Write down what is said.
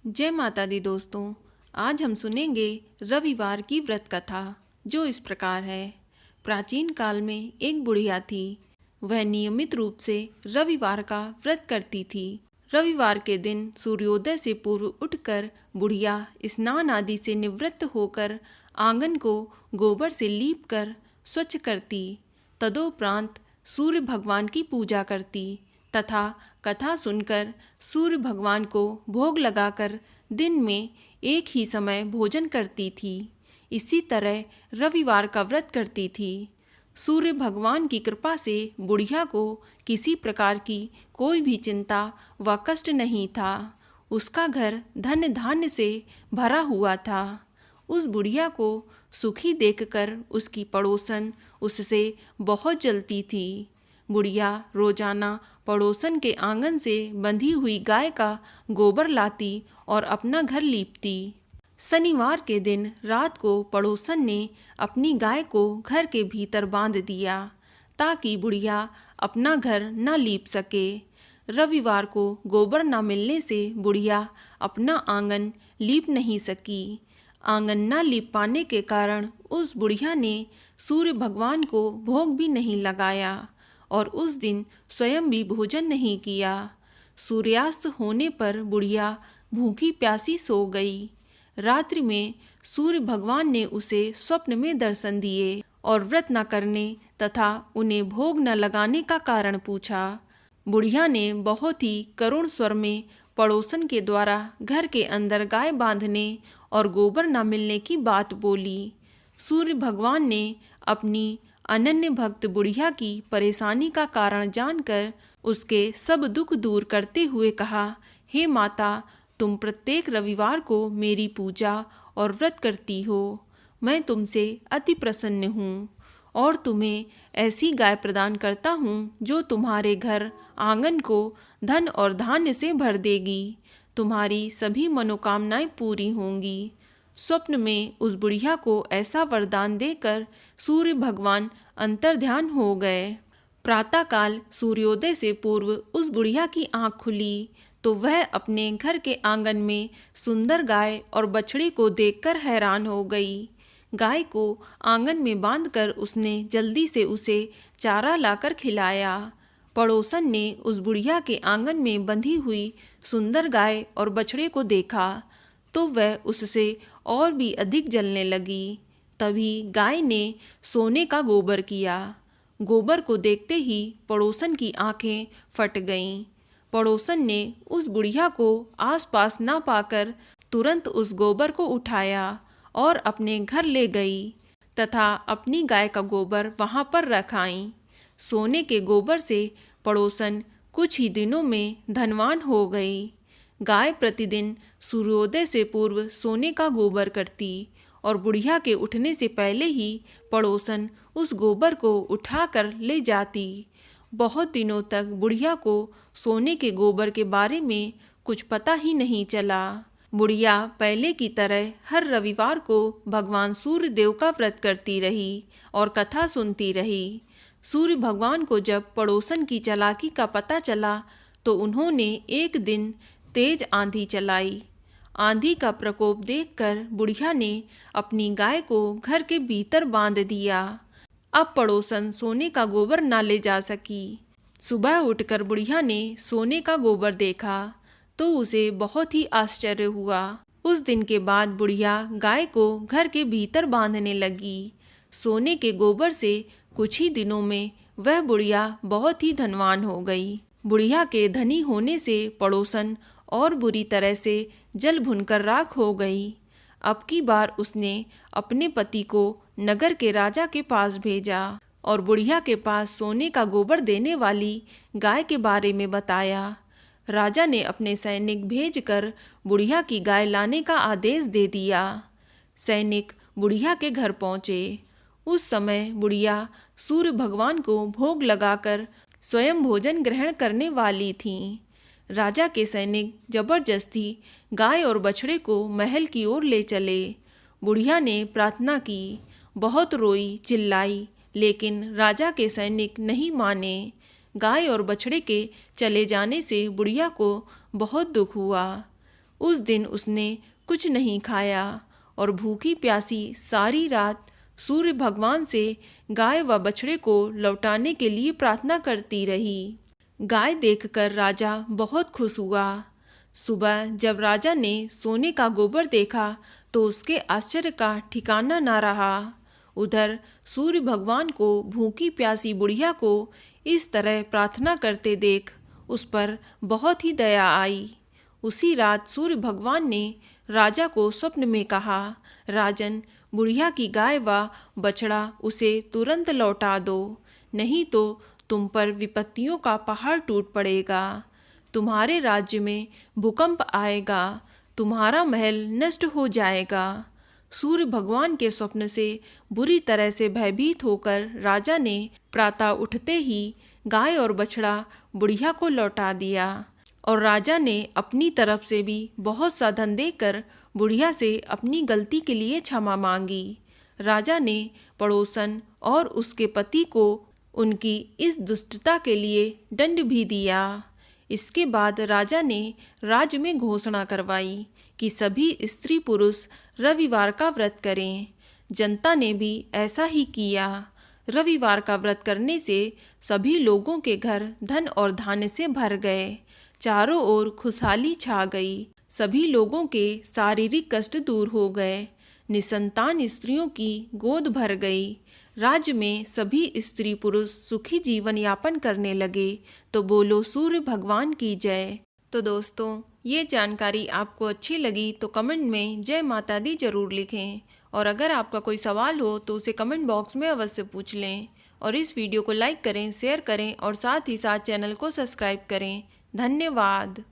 जय माता दी दोस्तों। आज हम सुनेंगे रविवार की व्रत कथा, जो इस प्रकार है। प्राचीन काल में एक बुढ़िया थी। वह नियमित रूप से रविवार का व्रत करती थी। रविवार के दिन सूर्योदय से पूर्व उठकर बुढ़िया स्नान आदि से निवृत्त होकर आंगन को गोबर से लीप कर स्वच्छ करती। तदोपरांत सूर्य भगवान की पूजा करती तथा कथा सुनकर सूर्य भगवान को भोग लगाकर दिन में एक ही समय भोजन करती थी। इसी तरह रविवार का व्रत करती थी। सूर्य भगवान की कृपा से बुढ़िया को किसी प्रकार की कोई भी चिंता व कष्ट नहीं था। उसका घर धन धान्य से भरा हुआ था। उस बुढ़िया को सुखी देखकर उसकी पड़ोसन उससे बहुत जलती थी। बुढ़िया रोजाना पड़ोसन के आंगन से बंधी हुई गाय का गोबर लाती और अपना घर लीपती। शनिवार के दिन रात को पड़ोसन ने अपनी गाय को घर के भीतर बांध दिया ताकि बुढ़िया अपना घर न लीप सके। रविवार को गोबर न मिलने से बुढ़िया अपना आंगन लीप नहीं सकी। आंगन न लीप पाने के कारण उस बुढ़िया ने सूर्य भगवान को भोग भी नहीं लगाया और उस दिन स्वयं भी भोजन नहीं किया। सूर्यास्त होने पर बुढ़िया भूखी प्यासी सो गई। रात्रि में सूर्य भगवान ने उसे स्वप्न में दर्शन दिए और व्रत न करने तथा उन्हें भोग न लगाने का कारण पूछा। बुढ़िया ने बहुत ही करुण स्वर में पड़ोसन के द्वारा घर के अंदर गाय बांधने और गोबर न मिलने की बात बोली। सूर्य भगवान ने अपनी अनन्य भक्त बुढ़िया की परेशानी का कारण जानकर उसके सब दुख दूर करते हुए कहा, हे माता, तुम प्रत्येक रविवार को मेरी पूजा और व्रत करती हो। मैं तुमसे अति प्रसन्न हूँ और तुम्हें ऐसी गाय प्रदान करता हूँ जो तुम्हारे घर आंगन को धन और धान्य से भर देगी। तुम्हारी सभी मनोकामनाएं पूरी होंगी। स्वप्न में उस बुढ़िया को ऐसा वरदान देकर सूर्य भगवान अंतर्ध्यान हो गए। प्रातःकाल सूर्योदय से पूर्व उस बुढ़िया की आंख खुली तो वह अपने घर के आंगन में सुंदर गाय और बछड़ी को देखकर हैरान हो गई। गाय को आंगन में बांधकर उसने जल्दी से उसे चारा लाकर खिलाया। पड़ोसन ने उस बुढ़िया के आंगन में बंधी हुई सुंदर गाय और बछड़े को देखा तो वह उससे और भी अधिक जलने लगी। तभी गाय ने सोने का गोबर किया। गोबर को देखते ही पड़ोसन की आंखें फट गईं। पड़ोसन ने उस बुढ़िया को आसपास ना पाकर तुरंत उस गोबर को उठाया और अपने घर ले गई तथा अपनी गाय का गोबर वहां पर रख आई। सोने के गोबर से पड़ोसन कुछ ही दिनों में धनवान हो गई। गाय प्रतिदिन सूर्योदय से पूर्व सोने का गोबर करती और बुढ़िया के उठने से पहले ही पड़ोसन उस गोबर को उठाकर ले जाती। बहुत दिनों तक बुढ़िया को सोने के गोबर के बारे में कुछ पता ही नहीं चला। बुढ़िया पहले की तरह हर रविवार को भगवान सूर्य देव का व्रत करती रही और कथा सुनती रही। सूर्य भगवान को जब पड़ोसन की चालाकी का पता चला तो उन्होंने एक दिन तेज आंधी चलाई। आंधी का प्रकोप देखकर बुढ़िया ने अपनी गाय को घर के भीतर बांध दिया। अब पड़ोसन सोने का गोबर न ले जा सकी। सुबह उठकर बुढ़िया ने सोने का गोबर देखा तो उसे बहुत ही आश्चर्य हुआ। उस दिन के बाद बुढ़िया गाय को घर के भीतर बांधने लगी। सोने के गोबर से कुछ ही दिनों में वह बुढ़िया बहुत ही धनवान हो गई। बुढ़िया के धनी होने से पड़ोसन और बुरी तरह से जल भुनकर राख हो गई। अब की बार उसने अपने पति को नगर के राजा के पास भेजा और बुढ़िया के पास सोने का गोबर देने वाली गाय के बारे में बताया। राजा ने अपने सैनिक भेजकर बुढ़िया की गाय लाने का आदेश दे दिया। सैनिक बुढ़िया के घर पहुँचे। उस समय बुढ़िया सूर्य भगवान को भोग लगाकर स्वयं भोजन ग्रहण करने वाली थीं। राजा के सैनिक जबरदस्ती गाय और बछड़े को महल की ओर ले चले। बुढ़िया ने प्रार्थना की, बहुत रोई चिल्लाई, लेकिन राजा के सैनिक नहीं माने। गाय और बछड़े के चले जाने से बुढ़िया को बहुत दुख हुआ। उस दिन उसने कुछ नहीं खाया और भूखी प्यासी सारी रात सूर्य भगवान से गाय व बछड़े को लौटाने के लिए प्रार्थना करती रही। गाय देखकर राजा बहुत खुश हुआ। सुबह जब राजा ने सोने का गोबर देखा तो उसके आश्चर्य का ठिकाना न रहा। उधर सूर्य भगवान को भूखी प्यासी बुढ़िया को इस तरह प्रार्थना करते देख उस पर बहुत ही दया आई। उसी रात सूर्य भगवान ने राजा को स्वप्न में कहा, राजन, बुढ़िया की गाय व बछड़ा उसे तुरंत लौटा दो, नहीं तो तुम पर विपत्तियों का पहाड़ टूट पड़ेगा। तुम्हारे राज्य में भूकंप आएगा, तुम्हारा महल नष्ट हो जाएगा। सूर्य भगवान के स्वप्न से बुरी तरह से भयभीत होकर राजा ने प्रातः उठते ही गाय और बछड़ा बुढ़िया को लौटा दिया और राजा ने अपनी तरफ से भी बहुत सा धन देकर बुढ़िया से अपनी गलती के लिए क्षमा मांगी। राजा ने पड़ोसन और उसके पति को उनकी इस दुष्टता के लिए दंड भी दिया। इसके बाद राजा ने राज्य में घोषणा करवाई कि सभी स्त्री पुरुष रविवार का व्रत करें। जनता ने भी ऐसा ही किया। रविवार का व्रत करने से सभी लोगों के घर धन और धान्य से भर गए। चारों ओर खुशहाली छा गई। सभी लोगों के शारीरिक कष्ट दूर हो गए। निसंतान स्त्रियों की गोद भर गई। राज्य में सभी स्त्री पुरुष सुखी जीवन यापन करने लगे। तो बोलो सूर्य भगवान की जय। तो दोस्तों, ये जानकारी आपको अच्छी लगी तो कमेंट में जय माता दी जरूर लिखें और अगर आपका कोई सवाल हो तो उसे कमेंट बॉक्स में अवश्य पूछ लें और इस वीडियो को लाइक करें, शेयर करें और साथ ही साथ चैनल को सब्सक्राइब करें। धन्यवाद।